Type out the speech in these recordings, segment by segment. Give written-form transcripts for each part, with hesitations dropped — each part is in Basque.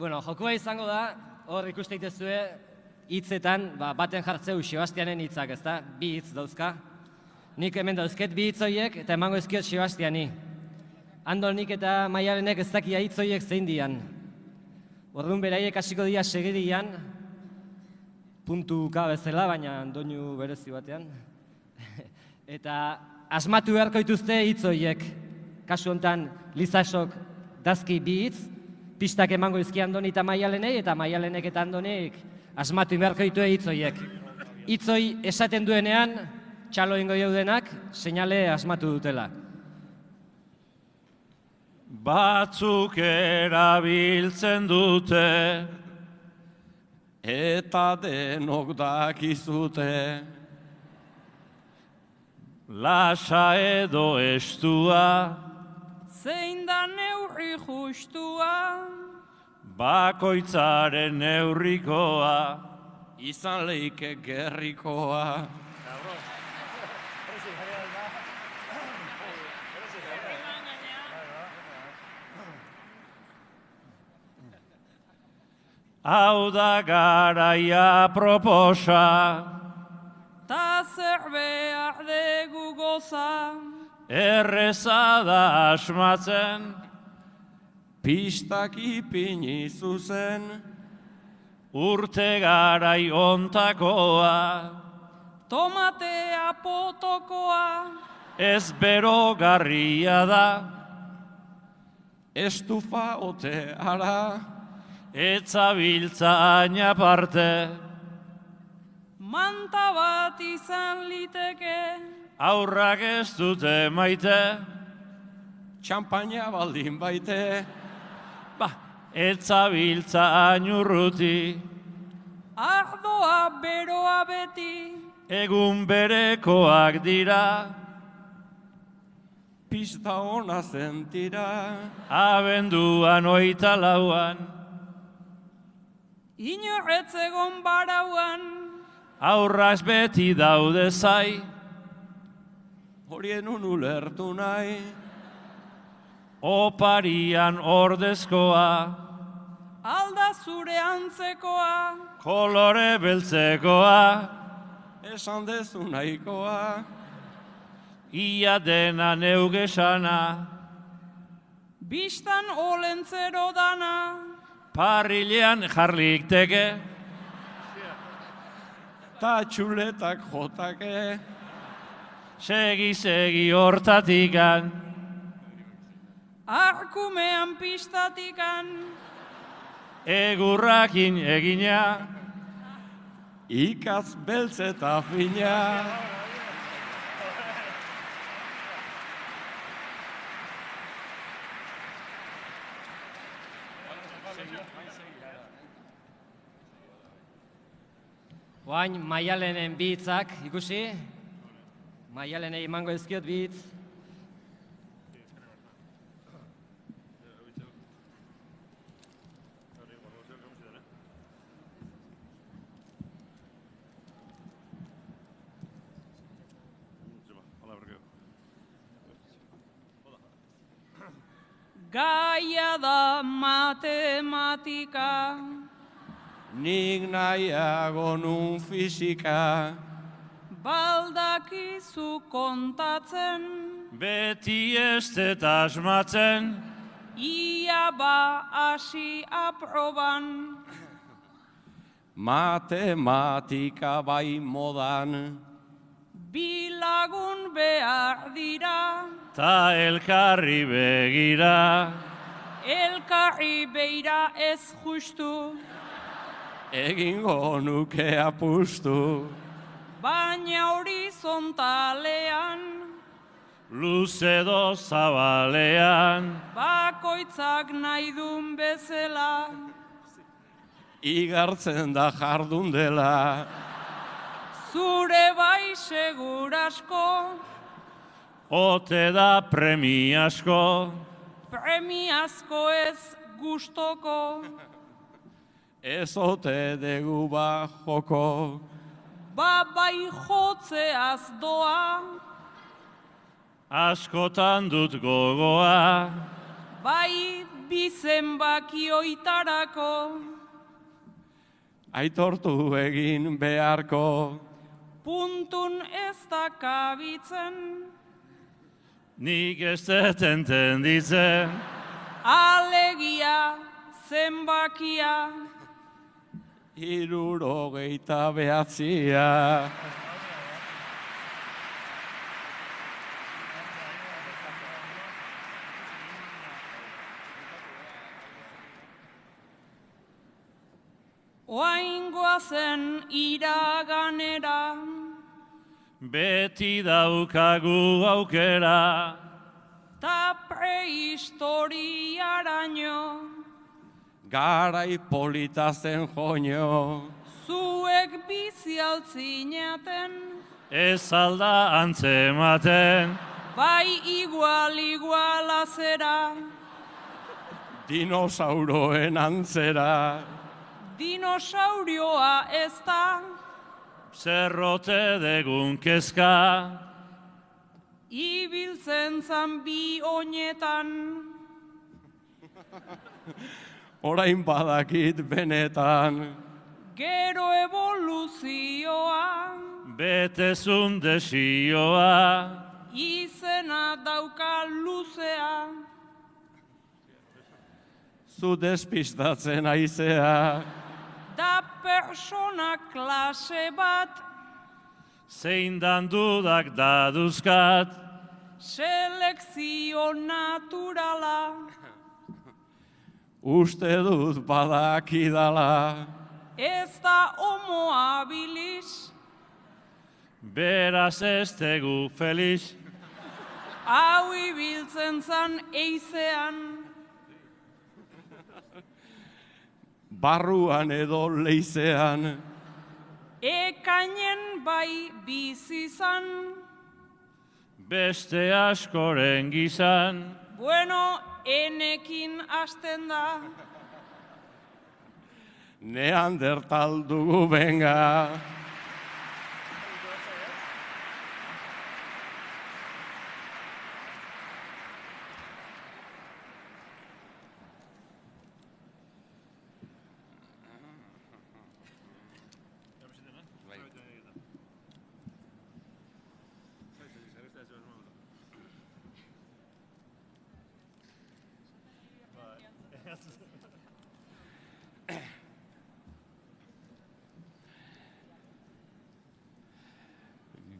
Bueno, jokua izango da, hor ikuste itezue, hitzetan, baten jartzeu Sebastianen hitzak, ezta? Bi hitz dauzka. Nik hemen dauzket bi hitz horiek eta emango ezkiot Sebastiani. Andonik eta Maialenek ez dakia hitz horiek zein dian. Orduan beraiek hasiko dira segedian, puntuka bezala, baina doinu berezi batean. Eta asmatu beharko dituzte hitz horiek. Kasu honetan, Lizasok dazki bi hitz, pistak emango izki Andoni eta Maialenei, eta Maialenek eta Andonik asmatu beharko ditu hitz horiek. Hitz hori esaten duenean, txalo ingo jaudenak, seinale asmatu dutela. Batzuk erabiltzen dute, eta denok dakizute, lasa edo estua, zein da neurri justua, bakoitzaren neurrikoa, izan leike gerrikoa. Hau da garaia proposa, ta zer behar dugu goza, erreza da asmatzen, pistak ipini zuzen, urte garai ontakoa, tomatea potokoa, ez berogarria da, estufa ote ara, etzabiltza aina parte, manta bat izan liteke, aurrak ez dute maite, txampaina baldin baite, etzabiltza ainurruti, ardoa beroa beti, egun berekoak dira, pista ona zentira, abenduan 24an, inorretz egon barauan, aurraz beti daude zai, horien ulertu nahi, oparian ordezkoa, alda zure antzekoa, kolore beltzekoa, esan dezu nahikoa, ia dena neugesana, bistan olentzero dana, parrilean jarlik teke, ta txuletak jotake, segi hortatikan, arkumean pistatikan, egurrakin egina, ikaz beltz eta fina. Oain Maialenen bi hitzak ikusi. Maialenei emango ezkiot bi hitz. gaia da matematika, nik nahiago nun fisika, baldakizu kontatzen, beti ez dut asmatzen, ia ba hasi aproban, matematika bai modan, bi lagun behar dira, ta elkarri begira, elkarri beira ez justu, egingo nuke apustu, baina horizontalean, luze do zabalean, bakoitzak nahi dun bezala, igartzen da jardun dela, zure bai segurasko, ote da premiasko, premiazko ez gustoko, ez ote degu ba joko, ba bai jotzeaz doa, askotan dut gogoa, bai bizenbakioitarako, aitortu egin beharko, puntun ez da kabitzen, nik ez dut entenditzen, alegia zenbakia, 69. oaingoa zen iraganera, beti daukagu aukera, ta prehistoriaraino, Garai polita zen joño, zuek bizi altzinaten, ez alda antzematen, bai iguala zera, dinosauroen antzera, dinosaurioa ez da, zerrote degun kezka, ibiltzen zan bi oinetan, orain badakit benetan, gero evoluzioa, betezun desioa, izena dauka luzea, zu despistatzen aizea, da persona klase bat, zein dan dudak daduzkat, selekzio naturala, uste dut badakidala, ez da homo habilis, beraz ez tegu felix, hau ibiltzen zan eizean, barruan edo leizean, ekainen bai bizi zan, beste askoren gizan, bueno, enekin hasten da, Neandertal dugu benga.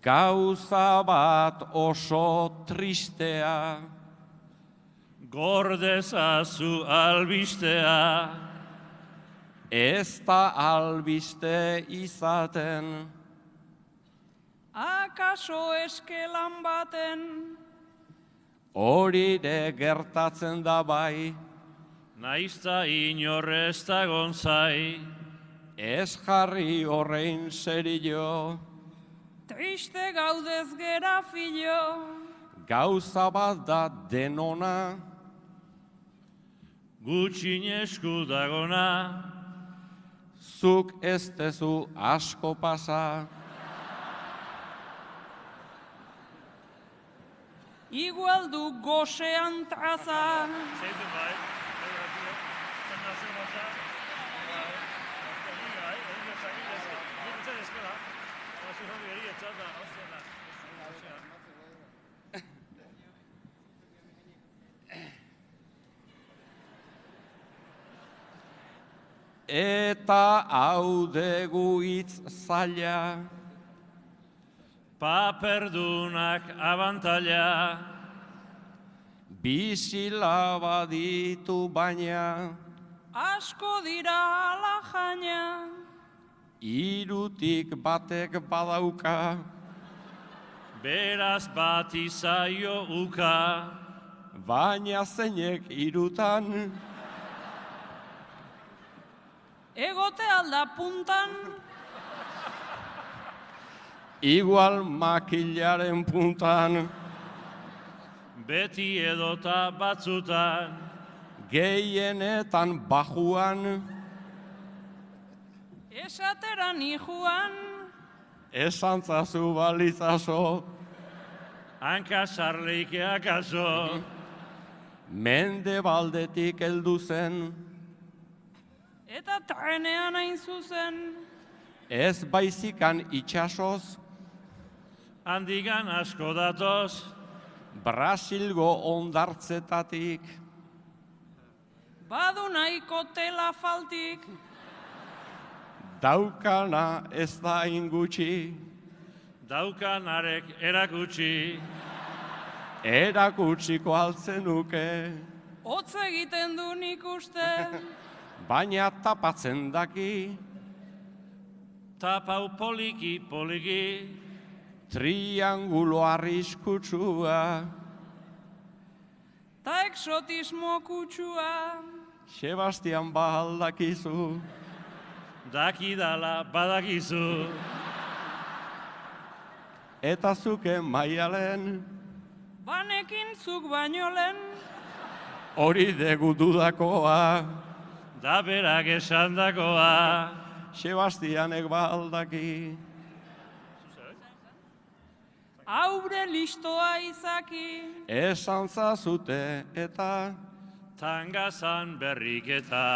Gauza bat oso tristea, gordezazu albistea, ez da albiste izaten, akaso eskelan baten, horire gertatzen da bai, naizta inorrez dagon zai, ez jarri horrein zerio, triste gaudez gera filo, gauza bat da denona, gutxin esku dagona, zuk ez tezu asko pasa, igual du gosean traza, eta hau dugu hitz zaila, paperdunak abantaila, bizila baditu baina, asko dira ala jaina, hirutik batek badauka, beraz bat izaio uka, baina zeinek hirutan, egote alda puntan, igual makilaren puntan, beti edota batzutan, gehienetan bajuan, esatera nijuan, esantzazu balitzazo, hanka sarleikeak aso, mende baldetik heldu zen, Eta trenean hain zuzen, ez baizikan itxasoz, handigan asko datoz, Brasilgo ondartzetatik, badu nahiko tela faltik, daukana ez da ingutxi, daukanarek erakutsi, erakutsiko altzenuke, hotz egiten du nik uste, baina tapatzen daki, tapau poliki poliki, triangulo arriskutsua, ta exotismo kutsua, Sebastian baldakizu, dakidala badakizu, eta zuke maialen, banekin zuk baino lehen, hori degu dudakoa, da berak esandakoa, Sebastianek baldaki. aurre listoa izaki, Esan zazute eta tangazan berriketa.